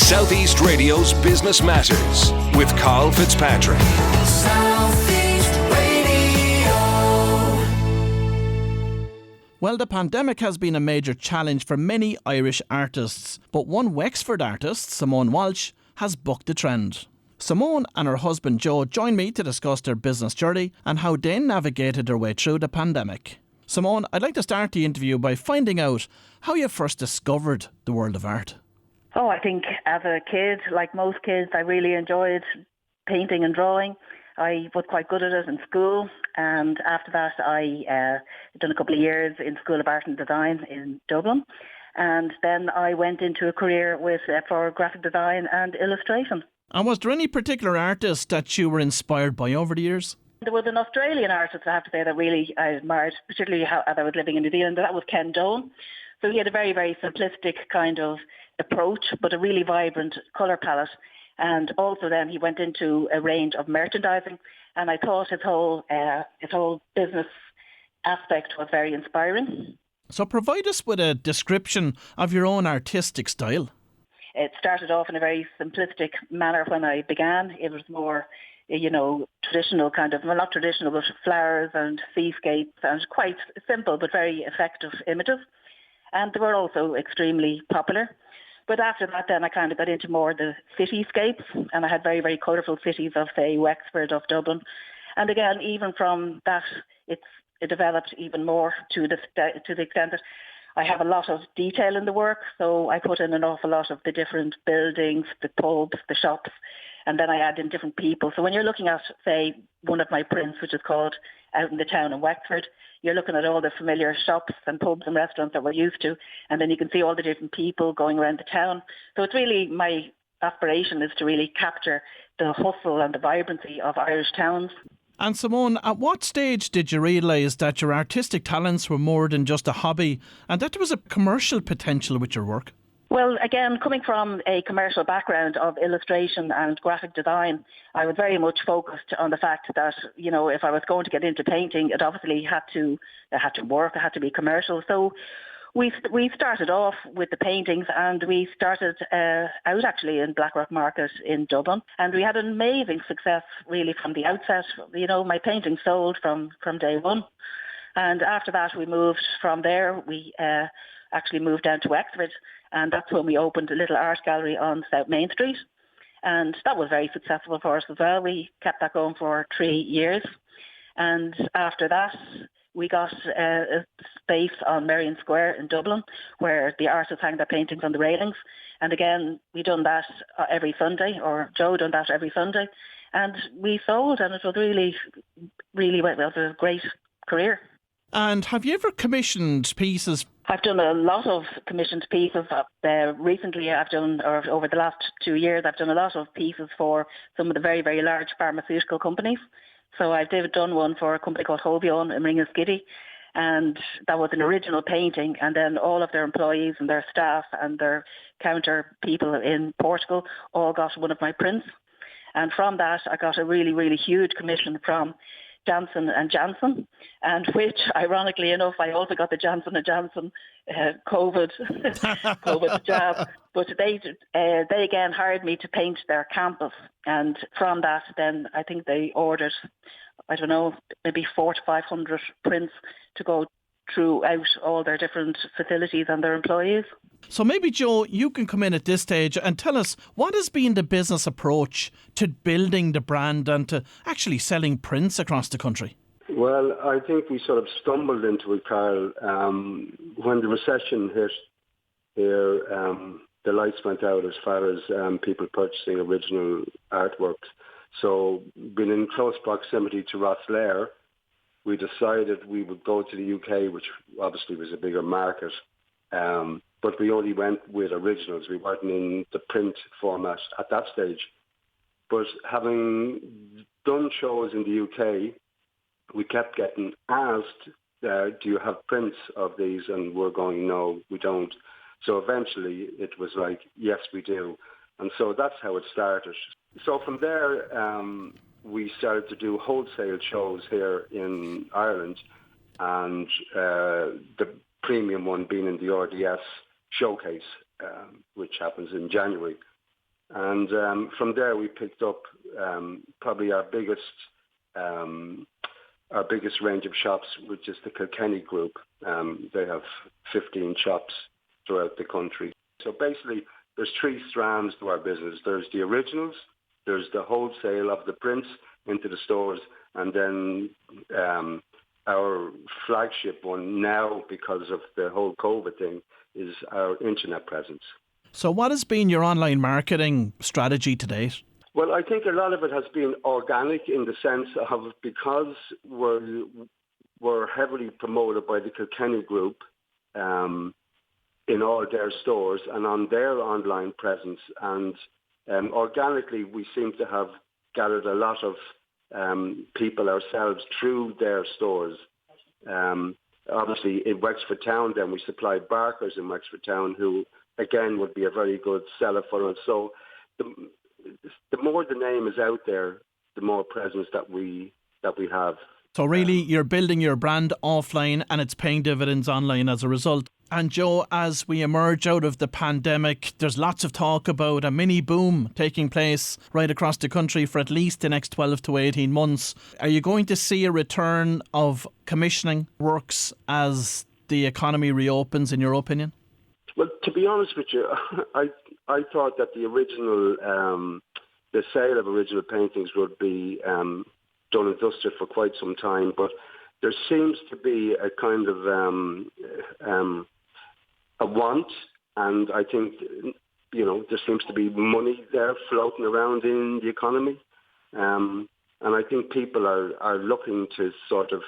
South East Radio's Business Matters with Carl Fitzpatrick. South East Radio. Well, the pandemic has been a major challenge for many Irish artists, but one Wexford artist, Simone Walsh, has bucked the trend. Simone and her husband Joe join me to discuss their business journey and how they navigated their way through the pandemic. Simone, I'd like to start the interview by finding out how you first discovered the world of art. Oh, I think as a kid, like most kids, I really enjoyed painting and drawing. I was quite good at it in school, and after that I done a couple of years in School of Art and Design in Dublin, and then I went into a career for graphic design and illustration. And was there any particular artist that you were inspired by over the years? There was an Australian artist, I have to say, that really I admired, particularly as I was living in New Zealand. That was Ken Doan. So he had a very, very simplistic kind of approach, but a really vibrant colour palette. And also then he went into a range of merchandising. And I thought his whole business aspect was very inspiring. So provide us with a description of your own artistic style. It started off in a very simplistic manner when I began. It was more, traditional kind of, well, not traditional, but flowers and seascapes and quite simple but very effective images. And they were also extremely popular. But after that, then I kind of got into more the cityscapes, and I had very, very colourful cities of, say, Wexford, of Dublin. And again, even from that, it developed even more to the extent that I have a lot of detail in the work, so I put in an awful lot of the different buildings, the pubs, the shops, and then I add in different people. So when you're looking at, say, one of my prints, which is called Out in the Town in Wexford, you're looking at all the familiar shops and pubs and restaurants that we're used to, and then you can see all the different people going around the town. So it's really, my aspiration is to really capture the hustle and the vibrancy of Irish towns. And Simone, at what stage did you realise that your artistic talents were more than just a hobby and that there was a commercial potential with your work? Well, again, coming from a commercial background of illustration and graphic design, I was very much focused on the fact that, if I was going to get into painting, it obviously had to work, it had to be commercial. So we started off with the paintings, and we started out actually in Blackrock Market in Dublin, and we had an amazing success really from the outset. My paintings sold from day one, and after that we moved from there. We actually moved down to Wexford, and that's when we opened a little art gallery on South Main Street, and that was very successful for us as well. We kept that going for 3 years, and after that we got a space on Merrion Square in Dublin where the artists hang their paintings on the railings. And again, we done that every Sunday, or Joe done that every Sunday. And we sold, and it was really, really, well, it was a great career. And have you ever commissioned pieces? I've done a lot of commissioned pieces. Recently, over the last 2 years, I've done a lot of pieces for some of the very, very large pharmaceutical companies. So I've done one for a company called Hovion in Ringaskiddy, and that was an original painting, and then all of their employees and their staff and their counter people in Portugal all got one of my prints. And from that, I got a really, really huge commission from Janssen and Janssen, and which, ironically enough, I also got the Janssen and Janssen COVID jab. But they again hired me to paint their campus, and from that, then I think they ordered, I don't know, maybe 400 to 500 prints to go throughout all their different facilities and their employees. So maybe, Joe, you can come in at this stage and tell us what has been the business approach to building the brand and to actually selling prints across the country? Well, I think we sort of stumbled into it, Carl. When the recession hit here, the lights went out as far as people purchasing original artworks. So being in close proximity to Rosslare, we decided we would go to the UK, which obviously was a bigger market. But we only went with originals. We weren't in the print format at that stage. But having done shows in the UK, we kept getting asked, do you have prints of these? And we're going, no, we don't. So eventually it was like, yes, we do. And so that's how it started. So from there, we started to do wholesale shows here in Ireland, and the premium one being in the RDS showcase, which happens in January. And from there, we picked up probably our biggest range of shops, which is the Kilkenny Group. They have 15 shops throughout the country. So basically, there's three strands to our business. There's the originals, there's the wholesale of the prints into the stores, and then our flagship one now, because of the whole COVID thing, is our internet presence. So what has been your online marketing strategy to date? Well, I think a lot of it has been organic in the sense of because we're heavily promoted by the Kilkenny Group in all their stores and on their online presence. And organically, we seem to have gathered a lot of people ourselves through their stores. Obviously, in Wexford Town, then we supply Barker's in Wexford Town, who, again, would be a very good seller for us. So the more the name is out there, the more presence that we have. So really, you're building your brand offline and it's paying dividends online as a result. And Joe, as we emerge out of the pandemic, there's lots of talk about a mini boom taking place right across the country for at least the next 12 to 18 months. Are you going to see a return of commissioning works as the economy reopens, in your opinion? Well, to be honest with you, I thought that the original, the sale of original paintings would be done and dusted for quite some time, but there seems to be a kind of a want, and I think, there seems to be money there floating around in the economy, and I think people are looking to sort of,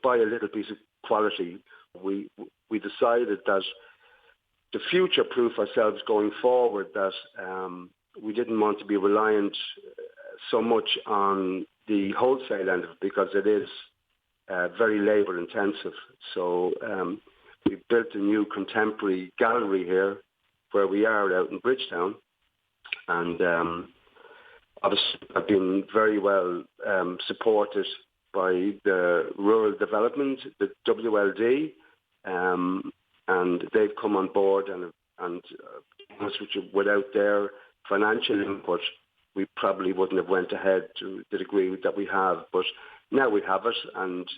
buy a little piece of quality. We decided that to future-proof ourselves going forward, that we didn't want to be reliant so much on the wholesale end of it because it is very labour-intensive. So we built a new contemporary gallery here where we are out in Bridgetown, and obviously I've been very well supported by the rural development, the WLD, and they've come on board, and without their financial input, we probably wouldn't have went ahead to the degree that we have. But now we have it, and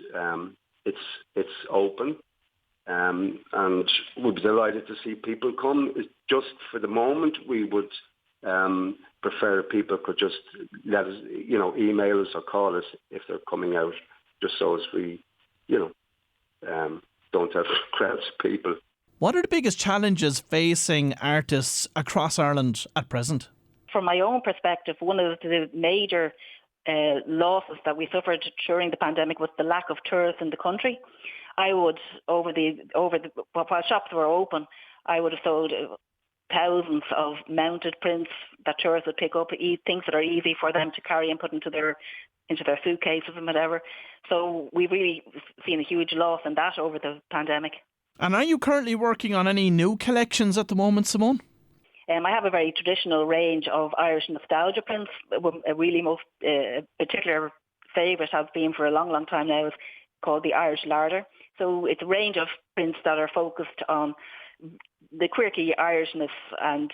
it's open, and we'd be delighted to see people come. Just for the moment, we would prefer people could just let us, email us or call us if they're coming out, just so as we, don't have crowds of people. What are the biggest challenges facing artists across Ireland at present? From my own perspective, one of the major losses that we suffered during the pandemic was the lack of tourists in the country. I would, while shops were open, I would have sold thousands of mounted prints that tourists would pick up, things that are easy for them to carry and put into their suitcases and whatever. So we've really seen a huge loss in that over the pandemic. And are you currently working on any new collections at the moment, Simone? I have a very traditional range of Irish nostalgia prints. A really most particular favourite has been for a long, long time now is called the Irish Larder. So it's a range of prints that are focused on the quirky Irishness, and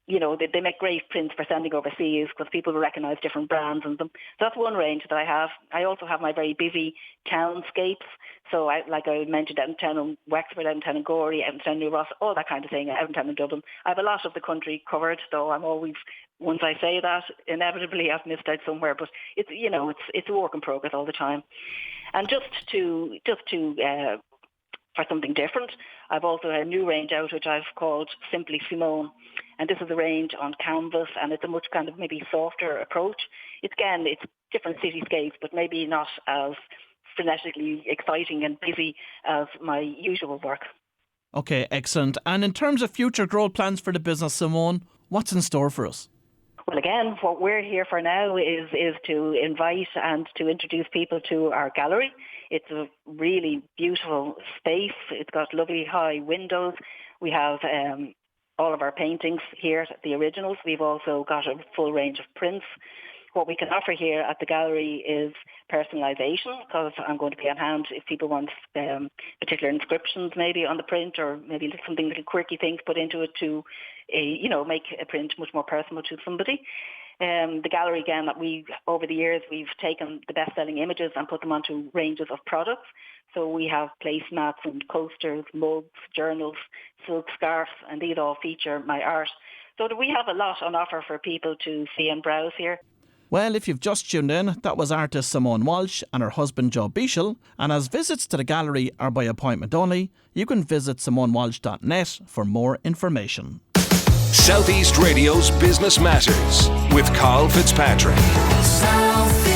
they make great prints for sending overseas because people will recognise different brands in them. So that's one range that I have. I also have my very busy townscapes. So like I mentioned, out in town in Wexford, out in town in Gorey, out in town in New Ross, all that kind of thing, out in town in Dublin. I have a lot of the country covered, though I'm always, once I say that, inevitably I've missed out somewhere. But it's a work in progress all the time. And just to for something different, I've also a new range out which I've called Simply Simone, and this is a range on canvas, and it's a much kind of maybe softer approach. It's different cityscapes, but maybe not as frenetically exciting and busy as my usual work. Okay, excellent. And in terms of future growth plans for the business, Simone, what's in store for us? Well, again, what we're here for now is to invite and to introduce people to our gallery. It's a really beautiful space. It's got lovely high windows. We have all of our paintings here, the originals. We've also got a full range of prints. What we can offer here at the gallery is personalisation, because I'm going to be on hand if people want particular inscriptions maybe on the print, or maybe something little quirky things put into it to make a print much more personal to somebody. The gallery, again, that over the years, we've taken the best-selling images and put them onto ranges of products. So we have placemats and coasters, mugs, journals, silk scarves, and these all feature my art. So we have a lot on offer for people to see and browse here. Well, if you've just tuned in, that was artist Simone Walsh and her husband Joe Beashel. And as visits to the gallery are by appointment only, you can visit simonewalsh.net for more information. Southeast Radio's Business Matters with Carl Fitzpatrick. Southeast.